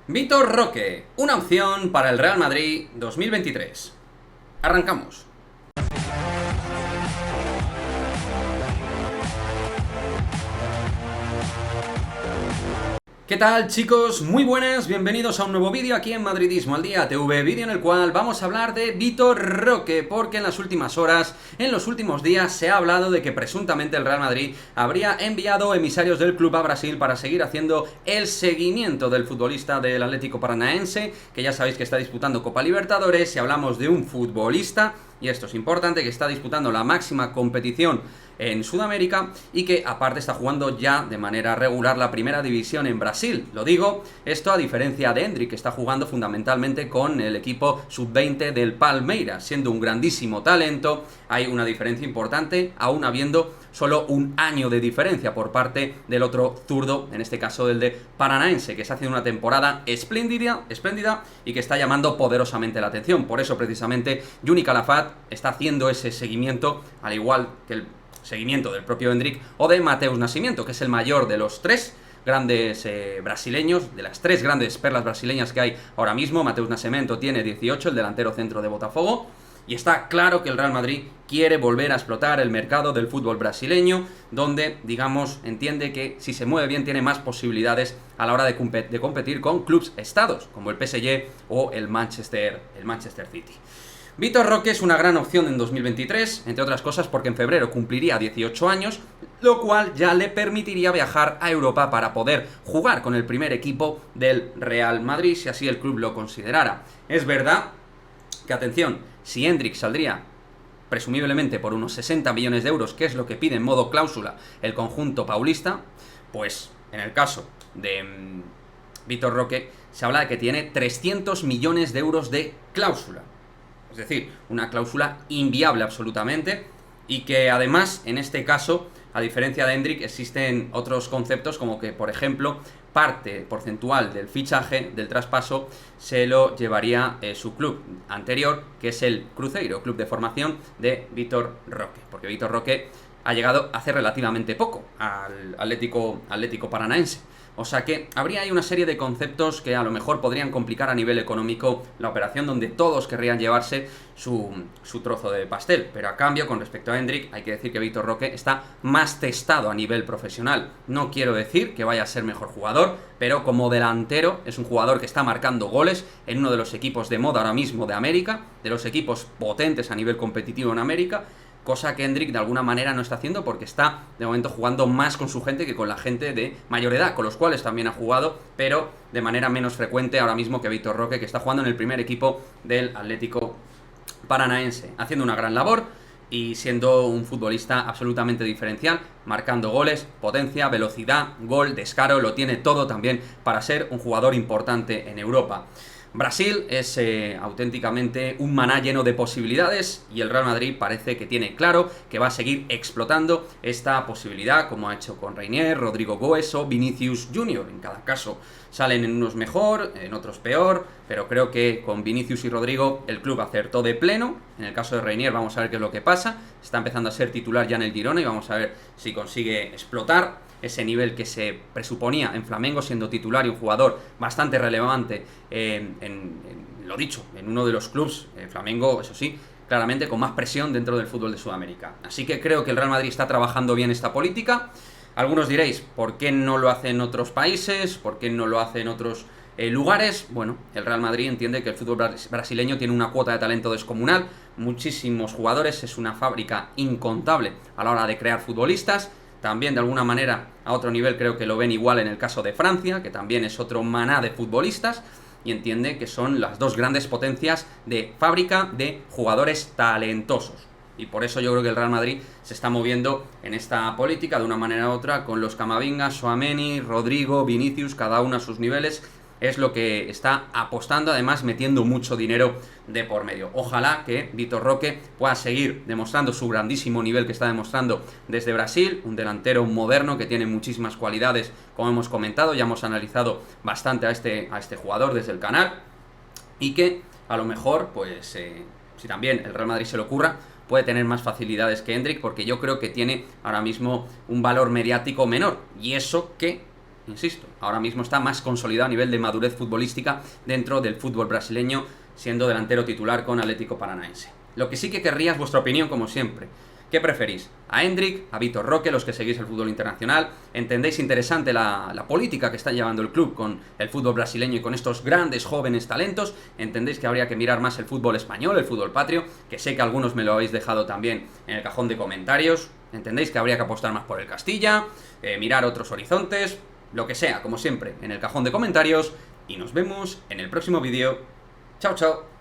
Vitor Roque, una opción para el Real Madrid 2023. Arrancamos. ¿Qué tal, chicos? Muy buenas, bienvenidos a un nuevo vídeo aquí en Madridismo al Día TV, vídeo en el cual vamos a hablar de Vitor Roque, porque en las últimas horas, en los últimos días, se ha hablado de que presuntamente el Real Madrid habría enviado emisarios del club a Brasil para seguir haciendo el seguimiento del futbolista del Atlético Paranaense, que ya sabéis que está disputando Copa Libertadores. Si hablamos de un futbolista, y esto es importante, que está disputando la máxima competición en Sudamérica y que aparte está jugando ya de manera regular la primera división en Brasil. Lo digo, esto a diferencia de Endrick, que está jugando fundamentalmente con el equipo sub-20 del Palmeiras, siendo un grandísimo talento. Hay una diferencia importante, aún habiendo solo un año de diferencia por parte del otro zurdo, en este caso del de Paranaense, que está haciendo una temporada espléndida y que está llamando poderosamente la atención. Por eso precisamente Juni Calafat está haciendo ese seguimiento, al igual que el seguimiento del propio Endrick o de Mateus Nascimento, que es el mayor de los tres grandes brasileños, de las tres grandes perlas brasileñas que hay ahora mismo. Mateus Nascimento tiene 18, el delantero centro de Botafogo, y está claro que el Real Madrid quiere volver a explotar el mercado del fútbol brasileño, donde, digamos, entiende que si se mueve bien tiene más posibilidades a la hora de competir con clubes estados, como el PSG o el Manchester City. Vitor Roque es una gran opción en 2023, entre otras cosas porque en febrero cumpliría 18 años, lo cual ya le permitiría viajar a Europa para poder jugar con el primer equipo del Real Madrid, si así el club lo considerara. Es verdad que, atención, si Endrick saldría presumiblemente por unos 60 millones de euros, que es lo que pide en modo cláusula el conjunto paulista, pues en el caso de Vitor Roque se habla de que tiene 300 millones de euros de cláusula. Es decir, una cláusula inviable absolutamente, y que además, en este caso, a diferencia de Endrick, existen otros conceptos como que, por ejemplo, parte porcentual del fichaje, del traspaso, se lo llevaría su club anterior, que es el Cruzeiro, club de formación de Vitor Roque, porque Vitor Roque ha llegado hace relativamente poco al Atlético Paranaense. O sea que habría ahí una serie de conceptos que a lo mejor podrían complicar a nivel económico la operación, donde todos querrían llevarse su trozo de pastel. Pero a cambio, con respecto a Endrick, hay que decir que Vitor Roque está más testado a nivel profesional. No quiero decir que vaya a ser mejor jugador, pero como delantero es un jugador que está marcando goles en uno de los equipos de moda ahora mismo de América, de los equipos potentes a nivel competitivo en América, cosa que Endrick de alguna manera no está haciendo porque está de momento jugando más con su gente que con la gente de mayor edad, con los cuales también ha jugado, pero de manera menos frecuente ahora mismo que Vitor Roque, que está jugando en el primer equipo del Atlético Paranaense, haciendo una gran labor y siendo un futbolista absolutamente diferencial, marcando goles, potencia, velocidad, gol, descaro, lo tiene todo también para ser un jugador importante en Europa. Brasil es auténticamente un maná lleno de posibilidades, y el Real Madrid parece que tiene claro que va a seguir explotando esta posibilidad, como ha hecho con Reinier, Rodrigo Goes o Vinicius Junior. En cada caso salen en unos mejor, en otros peor, pero creo que con Vinicius y Rodrigo el club acertó de pleno. En el caso de Reinier vamos a ver qué es lo que pasa, está empezando a ser titular ya en el Girona y vamos a ver si consigue explotar ese nivel que se presuponía en Flamengo, siendo titular y un jugador bastante relevante lo dicho, en uno de los clubes, Flamengo, eso sí, claramente con más presión dentro del fútbol de Sudamérica. Así que creo que el Real Madrid está trabajando bien esta política. Algunos diréis, ¿por qué no lo hace en otros países? ¿Por qué no lo hace en otros lugares? Bueno, el Real Madrid entiende que el fútbol brasileño tiene una cuota de talento descomunal, muchísimos jugadores, es una fábrica incontable a la hora de crear futbolistas. También de alguna manera a otro nivel creo que lo ven igual en el caso de Francia, que también es otro maná de futbolistas, y entiende que son las dos grandes potencias de fábrica de jugadores talentosos. Y por eso yo creo que el Real Madrid se está moviendo en esta política de una manera u otra, con los Camavinga, Tchouaméni, Rodrigo, Vinicius, cada uno a sus niveles. Es lo que está apostando, además metiendo mucho dinero de por medio. Ojalá que Vitor Roque pueda seguir demostrando su grandísimo nivel que está demostrando desde Brasil, un delantero moderno que tiene muchísimas cualidades, como hemos comentado, ya hemos analizado bastante a este jugador desde el canal, y que a lo mejor, pues, si también el Real Madrid se le ocurra, puede tener más facilidades que Endrick, porque yo creo que tiene ahora mismo un valor mediático menor, y eso que insisto, ahora mismo está más consolidado a nivel de madurez futbolística dentro del fútbol brasileño, siendo delantero titular con Atlético Paranaense. Lo que sí que querría es vuestra opinión, como siempre. ¿Qué preferís? ¿A Endrick? ¿A Vitor Roque? Los que seguís el fútbol internacional. ¿Entendéis interesante la política que está llevando el club con el fútbol brasileño y con estos grandes jóvenes talentos? ¿Entendéis que habría que mirar más el fútbol español, el fútbol patrio? Que sé que algunos me lo habéis dejado también en el cajón de comentarios. ¿Entendéis que habría que apostar más por el Castilla? Mirar otros horizontes. Lo que sea, como siempre, en el cajón de comentarios. Y nos vemos en el próximo vídeo. Chao, chao.